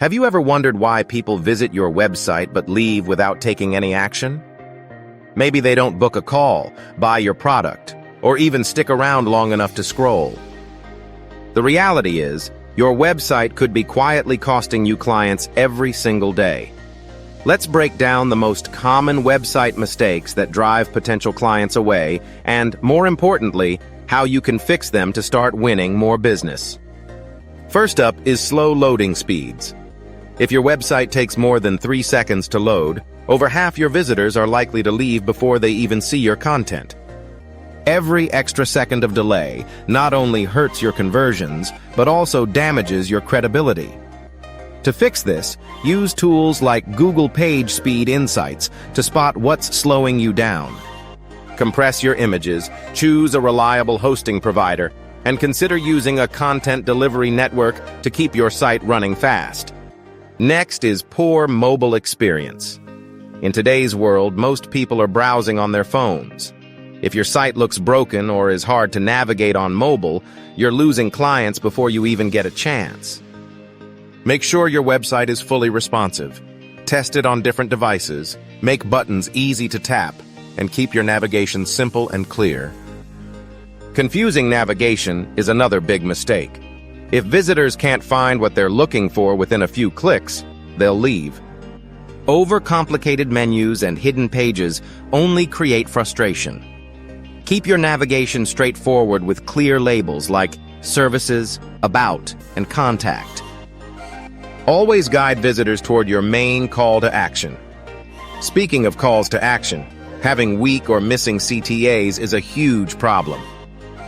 Have you ever wondered why people visit your website but leave without taking any action? Maybe they don't book a call, buy your product, or even stick around long enough to scroll. The reality is, your website could be quietly costing you clients every single day. Let's break down the most common website mistakes that drive potential clients away, and, more importantly, how you can fix them to start winning more business. First up is slow loading speeds. If your website takes more than 3 seconds to load, over half your visitors are likely to leave before they even see your content. Every extra second of delay not only hurts your conversions, but also damages your credibility. To fix this, use tools like Google Page Speed Insights to spot what's slowing you down. Compress your images, choose a reliable hosting provider, and consider using a content delivery network to keep your site running fast. Next is poor mobile experience. In today's world, most people are browsing on their phones. If your site looks broken or is hard to navigate on mobile, you're losing clients before you even get a chance. Make sure your website is fully responsive. Test it on different devices, make buttons easy to tap, and keep your navigation simple and clear. Confusing navigation is another big mistake. If visitors can't find what they're looking for within a few clicks, they'll leave. Overcomplicated menus and hidden pages only create frustration. Keep your navigation straightforward with clear labels like Services, About, and Contact. Always guide visitors toward your main call to action. Speaking of calls to action, having weak or missing CTAs is a huge problem.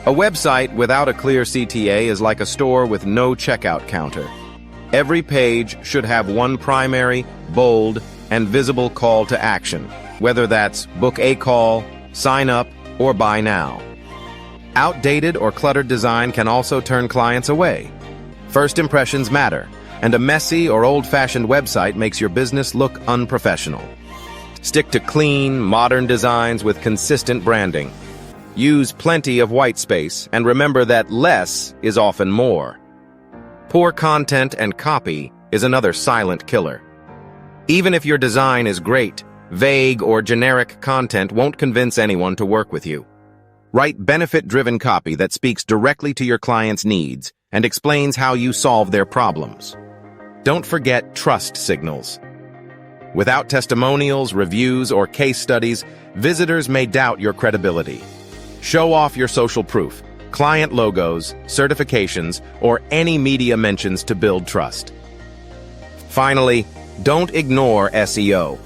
A website without a clear CTA is like a store with no checkout counter. Every page should have one primary, bold, and visible call to action, whether that's book a call, sign up, or buy now. Outdated or cluttered design can also turn clients away. First impressions matter, and a messy or old-fashioned website makes your business look unprofessional. Stick to clean, modern designs with consistent branding. Use plenty of white space, and remember that less is often more. Poor content and copy is another silent killer. Even if your design is great, vague or generic content won't convince anyone to work with you. Write benefit-driven copy that speaks directly to your client's needs and explains how you solve their problems. Don't forget trust signals. Without testimonials, reviews, or case studies, visitors may doubt your credibility. Show off your social proof, client logos, certifications, or any media mentions to build trust. Finally, don't ignore SEO.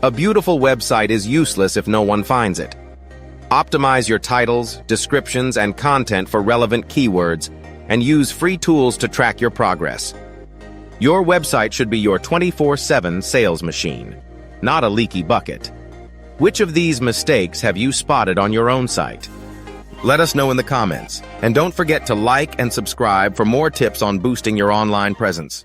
A beautiful website is useless if no one finds it. Optimize your titles, descriptions, and content for relevant keywords, and use free tools to track your progress. Your website should be your 24/7 sales machine, not a leaky bucket. Which of these mistakes have you spotted on your own site? Let us know in the comments, and don't forget to like and subscribe for more tips on boosting your online presence.